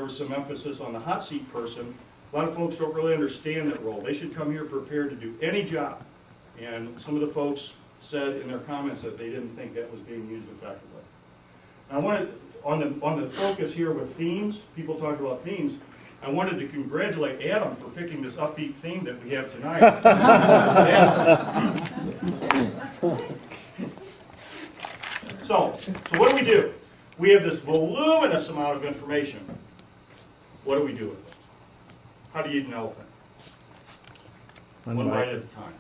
there was some emphasis on the hot seat person. A lot of folks don't really understand that role. They should come here prepared to do any job. And some of the folks said in their comments that they didn't think that was being used effectively. I wanted, on the focus here with themes, people talk about themes, I wanted to congratulate Adam for picking this upbeat theme that we have tonight. So what do we do? We have this voluminous amount of information. What do we do with it? How do you eat an elephant? One bite at a time.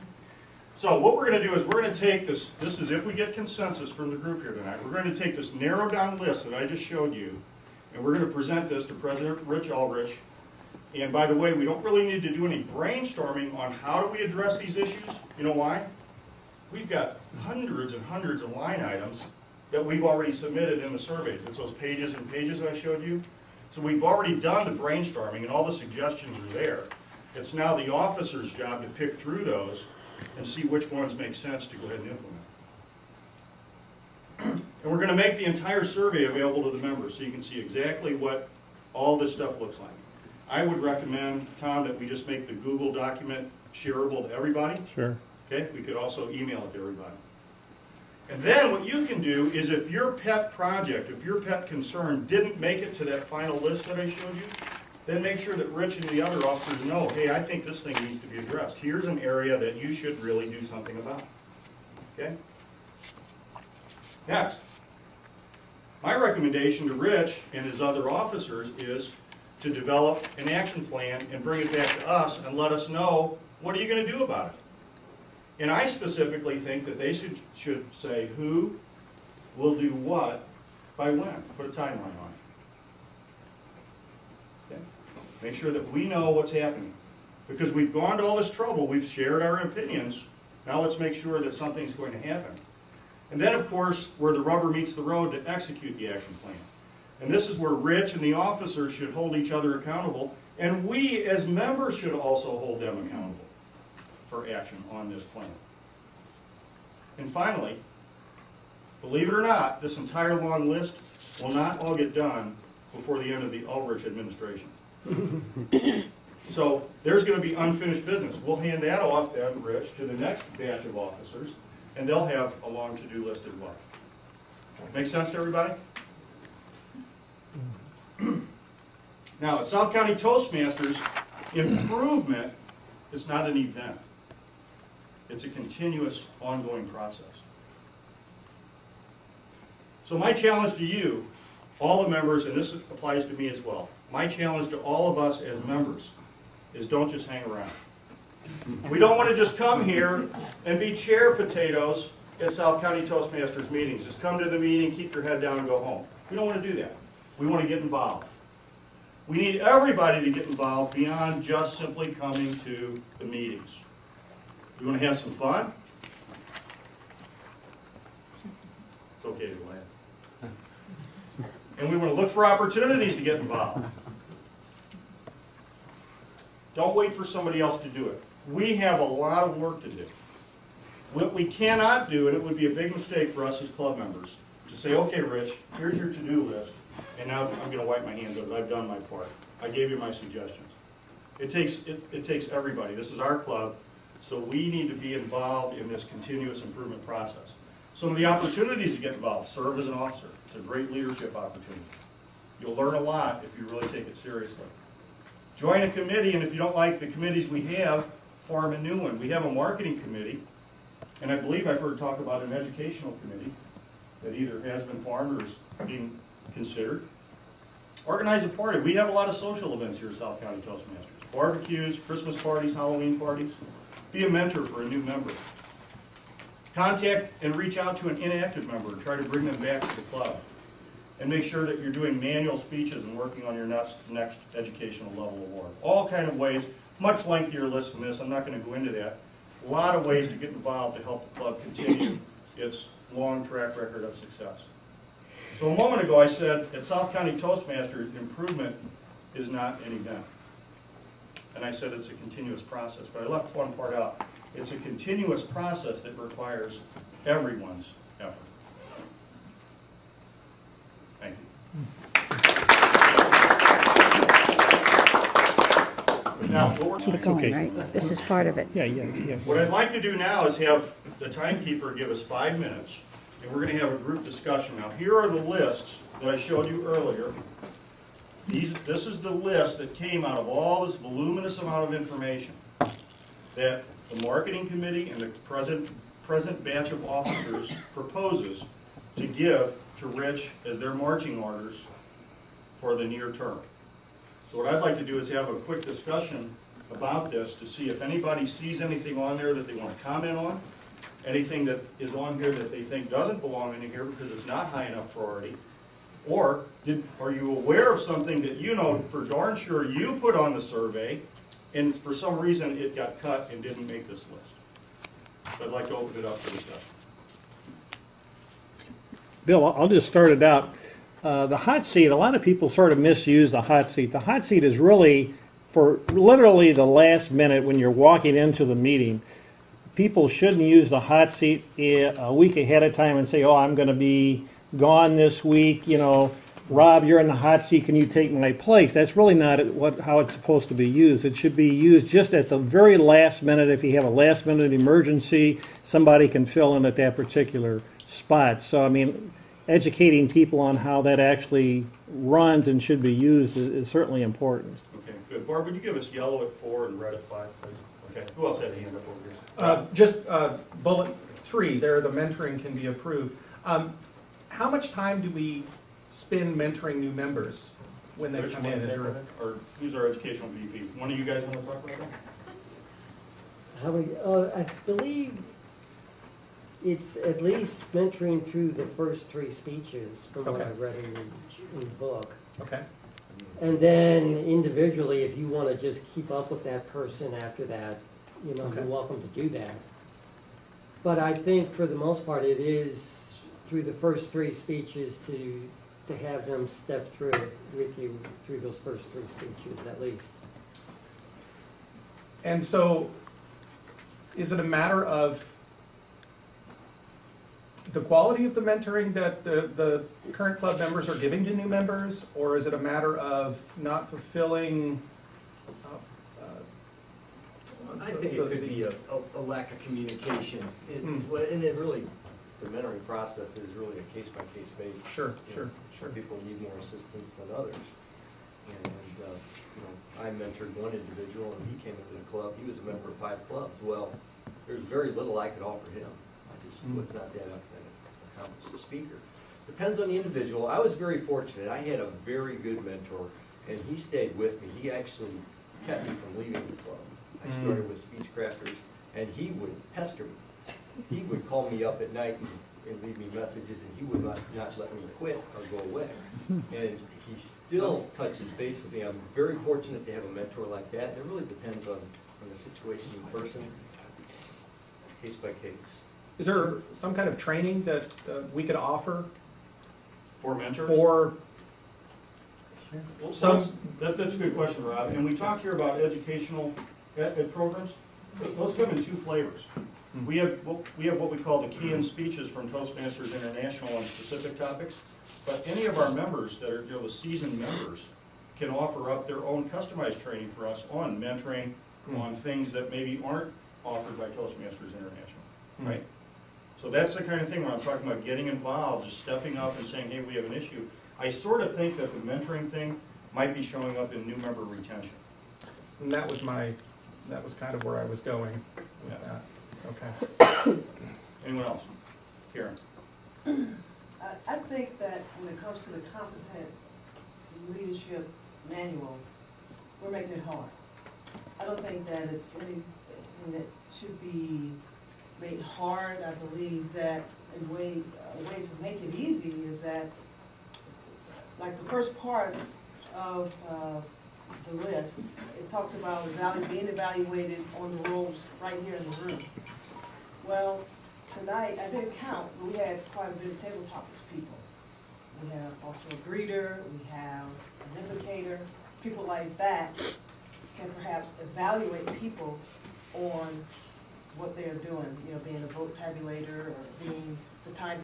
So what we're going to do is we're going to take this is if we get consensus from the group here tonight, we're going to take this narrowed down list that I just showed you, and we're going to present this to President Rich Ulrich. And by the way, we don't really need to do any brainstorming on how do we address these issues. You know why? We've got hundreds and hundreds of line items that we've already submitted in the surveys. It's those pages and pages that I showed you. So we've already done the brainstorming and all the suggestions are there. It's now the officer's job to pick through those and see which ones make sense to go ahead and implement. And we're going to make the entire survey available to the members so you can see exactly what all this stuff looks like. I would recommend, Tom, that we just make the Google document shareable to everybody. Sure. Okay? We could also email it to everybody. And then what you can do is if your pet project, if your pet concern didn't make it to that final list that I showed you, then make sure that Rich and the other officers know, hey, I think this thing needs to be addressed. Here's an area that you should really do something about. Okay? Next. My recommendation to Rich and his other officers is to develop an action plan and bring it back to us and let us know, what are you going to do about it? And I specifically think that they should say who will do what by when. Put a timeline on it. Okay? Make sure that we know what's happening. Because we've gone to all this trouble, we've shared our opinions, now let's make sure that something's going to happen. And then, of course, where the rubber meets the road to execute the action plan. And this is where Rich and the officers should hold each other accountable, and we as members should also hold them accountable for action on this plan. And finally, believe it or not, this entire long list will not all get done before the end of the Ulrich administration. So there's going to be unfinished business. We'll hand that off then, Rich, to the next batch of officers, and they'll have a long to-do list as well. Make sense to everybody? Now, at South County Toastmasters, improvement is not an event. It's a continuous, ongoing process. So my challenge to you, all the members, and this applies to me as well, my challenge to all of us as members is don't just hang around. We don't want to just come here and be chair potatoes at South County Toastmasters meetings. Just come to the meeting, keep your head down, and go home. We don't want to do that. We want to get involved. We need everybody to get involved beyond just simply coming to the meetings. We want to have some fun. It's okay to laugh. And we want to look for opportunities to get involved. Don't wait for somebody else to do it. We have a lot of work to do. What we cannot do, and it would be a big mistake for us as club members, to say, okay, Rich, here's your to-do list, and now I'm going to wipe my hands of it. I've done my part. I gave you my suggestions. It takes everybody. This is our club, so we need to be involved in this continuous improvement process. Some of the opportunities to get involved: serve as an officer. It's a great leadership opportunity. You'll learn a lot if you really take it seriously. Join a committee, and if you don't like the committees we have, form a new one. We have a marketing committee, and I believe I've heard talk about an educational committee that either has been formed or is being considered. Organize a party. We have a lot of social events here at South County Toastmasters. Barbecues, Christmas parties, Halloween parties. Be a mentor for a new member. Contact and reach out to an inactive member and try to bring them back to the club. And make sure that you're doing manual speeches and working on your next educational level award. All kind of ways, much lengthier list than this. I'm not going to go into that. A lot of ways to get involved to help the club continue its long track record of success. So a moment ago I said at South County Toastmasters, improvement is not an event. And I said it's a continuous process, but I left one part out. It's a continuous process that requires everyone's effort. Thank you. Now, what we're- Keep going, right? This is part of it. Yeah. What I'd like to do now is have the timekeeper give us 5 minutes, and we're going to have a group discussion. Now, here are the lists that I showed you earlier. This is the list that came out of all this voluminous amount of information that the marketing committee and the present batch of officers proposes to give to Rich as their marching orders for the near term. So what I'd like to do is have a quick discussion about this to see if anybody sees anything on there that they want to comment on, anything that is on here that they think doesn't belong in here because it's not high enough priority, or are you aware of something that you know for darn sure you put on the survey and for some reason it got cut and didn't make this list. So I'd like to open it up for discussion. Bill, I'll just start it out. The hot seat, a lot of people sort of misuse the hot seat. The hot seat is really for literally the last minute when you're walking into the meeting. People shouldn't use the hot seat a week ahead of time and say, oh, I'm going to be gone this week, you know, Rob, you're in the hot seat, can you take my place? That's really not how it's supposed to be used. It should be used just at the very last minute. If you have a last minute emergency, somebody can fill in at that particular spot. So, I mean, educating people on how that actually runs and should be used is certainly important. Okay, good. Barb, would you give us yellow at 4 and red at 5, please? Okay. Who else had a hand up over here? Just bullet 3 there, the mentoring can be approved. How much time do we spend mentoring new members when they come in? Or who's our educational VP? One of you guys want to talk about that? How many? I believe it's at least mentoring through the first 3 speeches from what Okay. I read in the book. Okay. And then individually, if you want to just keep up with that person after that, you know, Okay. you're welcome to do that. But I think for the most part, it is through the first 3 speeches to have them step through it with you through those first 3 speeches at least. And so, is it a matter of the quality of the mentoring that the current club members are giving to new members, or is it a matter of not fulfilling? I think it could be a lack of communication. And it really, the mentoring process is really a case-by-case basis. Sure. Some people need more assistance than others. And, I mentored one individual, and he came into the club. He was a member of 5 clubs. Well, there's very little I could offer him. I just was not that accomplished a speaker. Depends on the individual. I was very fortunate. I had a very good mentor, and he stayed with me. He actually kept me from leaving the club. I started with Speech Crafters, and he would pester me. He would call me up at night and leave me messages, and he would not let me quit or go away. And he still touches base with me. I'm very fortunate to have a mentor like that. And it really depends on the situation in person, case by case. Is there some kind of training that we could offer For mentors? for Well, some? that's a good question, Rob. And we talk here about educational ed programs. Those come in 2 flavors. We have what we call the key-in speeches from Toastmasters International on specific topics. But any of our members that are the seasoned members can offer up their own customized training for us on mentoring, on things that maybe aren't offered by Toastmasters International, right? So that's the kind of thing when I'm talking about getting involved, just stepping up and saying, hey, we have an issue. I sort of think that the mentoring thing might be showing up in new member retention. And that was kind of where I was going with that. Okay. Anyone else? Karen? I think that when it comes to the competent leadership manual, we're making it hard. I don't think that it's anything that should be made hard. I believe that a way to make it easy is that, like the first part of the list, it talks about being evaluated on the roles right here in the room. Well, tonight, I didn't count, but we had quite a bit of table topics people. We have also a greeter, we have an implicator, people like that can perhaps evaluate people on what they're doing, being a vote tabulator or being the time